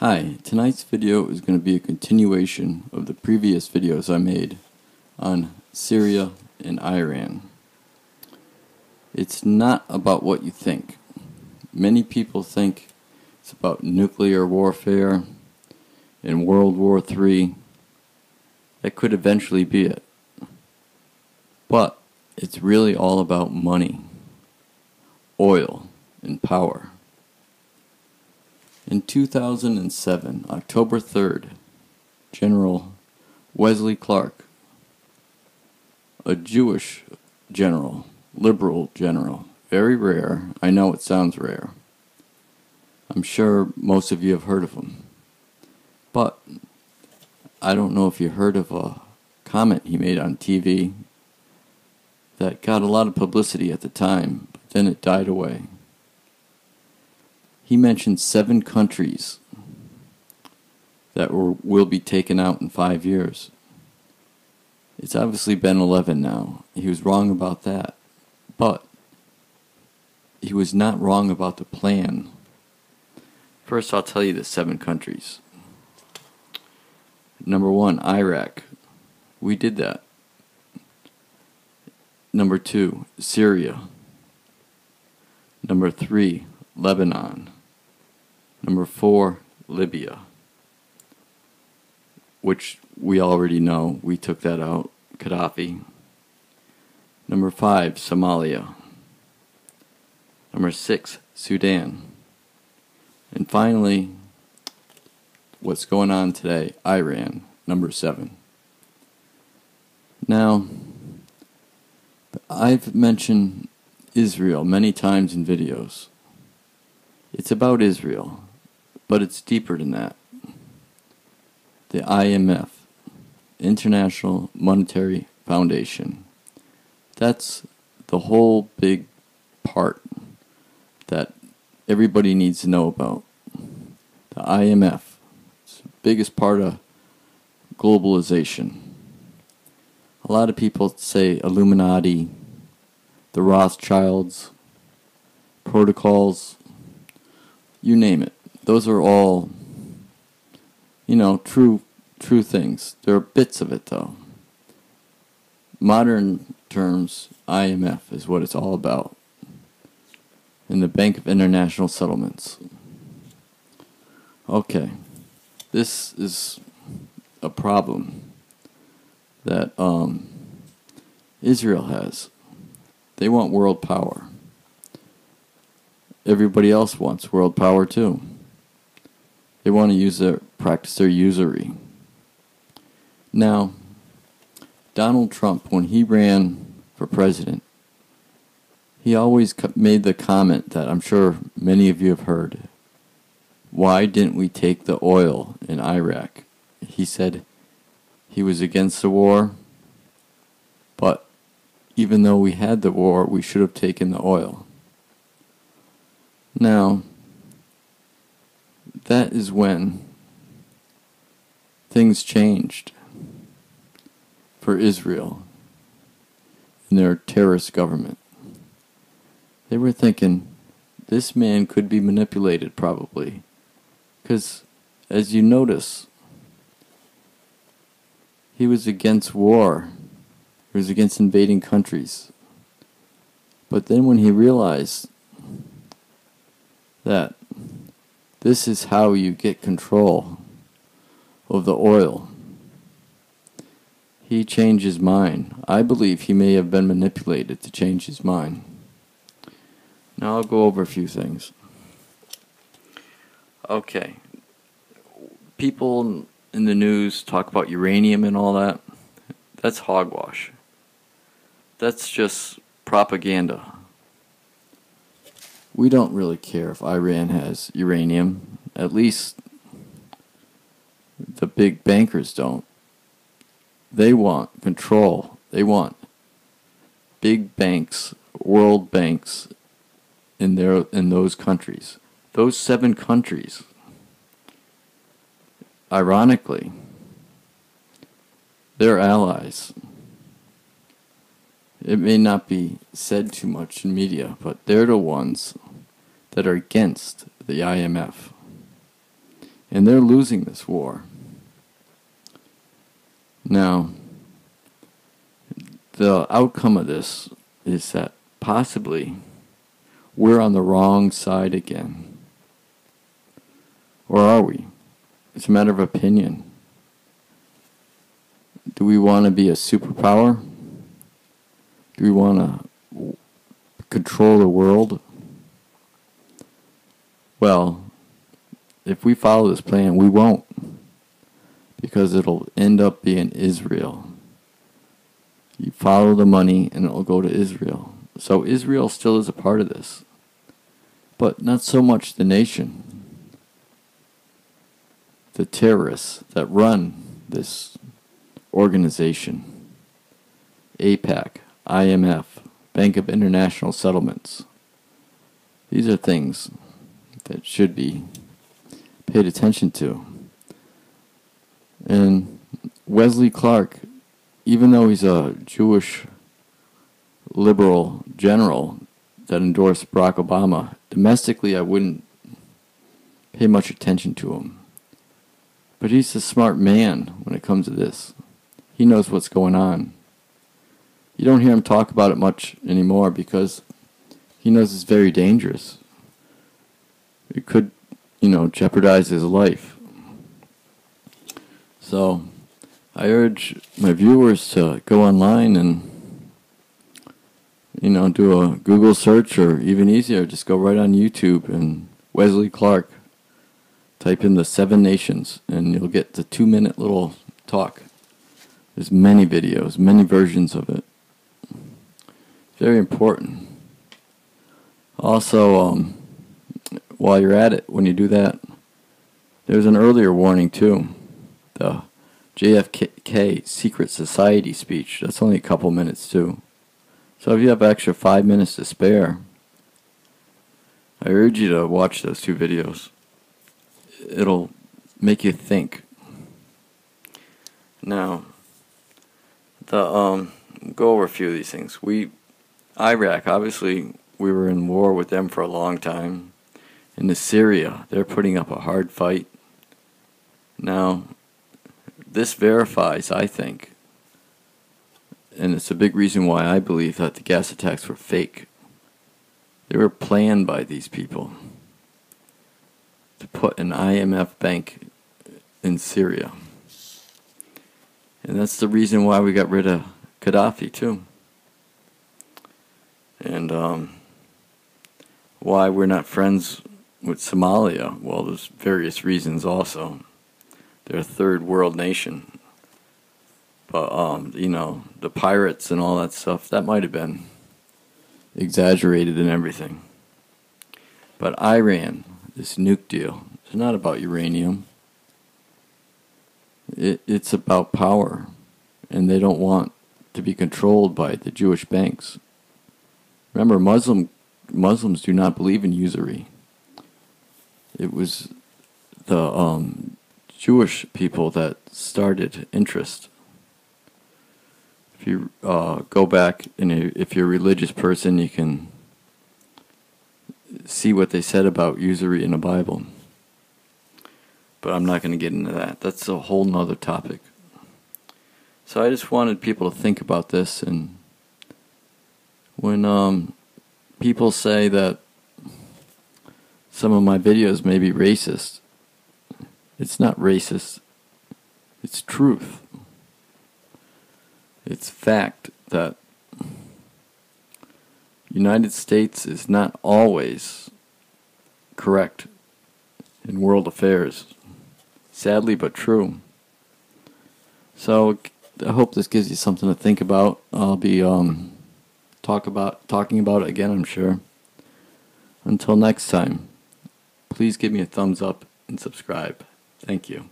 Hi, tonight's video is going to be a continuation of the previous videos I made on Syria and Iran. It's not about what you think. Many people think it's about nuclear warfare and World War III. That could eventually be it. But it's really all about money, oil, and power. In 2007, October 3rd, General Wesley Clark, a Jewish general, liberal general, very rare, I know it sounds rare. I'm sure most of you have heard of him. But I don't know if you heard of a comment he made on TV that got a lot of publicity at the time, but then it died away. He mentioned 7 countries that will be taken out in 5 years. It's obviously been 11 now. He was wrong about that. But he was not wrong about the plan. First, I'll tell you the 7 countries. Number 1, Iraq. We did that. Number 2, Syria. Number 3, Lebanon. Number 4, Libya, which we already know, we took that out, Gaddafi. Number 5, Somalia. Number 6, Sudan. And finally, what's going on today, Iran, number 7. Now, I've mentioned Israel many times in videos. It's about Israel, but it's deeper than that. The IMF, International Monetary Foundation, that's the whole big part that everybody needs to know about. The IMF, it's the biggest part of globalization. A lot of people say Illuminati, the Rothschilds, protocols, you name it. Those are all, true things. There are bits of it, though. Modern terms, IMF is what it's all about. And the Bank of International Settlements. Okay. This is a problem that Israel has. They want world power. Everybody else wants world power too. They want to practice their usury. Now, Donald Trump, when he ran for president, he always made the comment that I'm sure many of you have heard. Why didn't we take the oil in Iraq? He said he was against the war, but even though we had the war, we should have taken the oil. Now, that is when things changed for Israel and their terrorist government. They were thinking, this man could be manipulated probably, because as you notice, he was against war. He was against invading countries. But then when he realized that this is how you get control of the oil, he changed his mind. I believe he may have been manipulated to change his mind. Now I'll go over a few things. Okay. People in the news talk about uranium and all that. That's hogwash. That's just propaganda. We don't really care if Iran has uranium. At least the big bankers don't. They want control. They want big banks, world banks in those countries. Those 7 countries, ironically, they're allies. It may not be said too much in media, but they're the ones that are against the IMF. And they're losing this war. Now, the outcome of this is that possibly we're on the wrong side again. Or are we? It's a matter of opinion. Do we want to be a superpower? Do we want to control the world? Well, if we follow this plan, we won't. Because it'll end up being Israel. You follow the money and it'll go to Israel. So Israel still is a part of this. But not so much the nation. The terrorists that run this organization. AIPAC, IMF, Bank of International Settlements. These are things that should be paid attention to. And Wesley Clark, even though he's a Jewish liberal general that endorsed Barack Obama, domestically I wouldn't pay much attention to him. But he's a smart man when it comes to this. He knows what's going on. You don't hear him talk about it much anymore because he knows it's very dangerous. It could, jeopardize his life. So, I urge my viewers to go online and, do a Google search, or even easier, just go right on YouTube and Wesley Clark. Type in the 7 nations and you'll get the 2-minute little talk. There's many videos, many versions of it. Very important. Also, while you're at it, when you do that, there's an earlier warning too. The JFK Secret Society speech. That's only a couple minutes too. So if you have extra 5 minutes to spare, I urge you to watch those 2 videos. It'll make you think. Now, go over a few of these things. Iraq, obviously, we were in war with them for a long time. In Syria, they're putting up a hard fight. Now, this verifies, I think, and it's a big reason why I believe that the gas attacks were fake. They were planned by these people to put an IMF bank in Syria. And that's the reason why we got rid of Gaddafi, too. And why we're not friends with Somalia. Well, there's various reasons also. They're a third world nation. But, the pirates and all that stuff, that might have been exaggerated and everything. But Iran, this nuke deal, it's not about uranium. It's about power. And they don't want to be controlled by the Jewish banks. Remember, Muslims do not believe in usury. It was the Jewish people that started interest. If you go back, and if you're a religious person, you can see what they said about usury in the Bible. But I'm not going to get into that. That's a whole nother topic. So I just wanted people to think about this, and when people say that some of my videos may be racist, it's not racist. It's truth. It's fact that United States is not always correct in world affairs. Sadly, but true. So I hope this gives you something to think about. I'll be talking about it again, I'm sure. Until next time, please give me a thumbs up and subscribe. Thank you.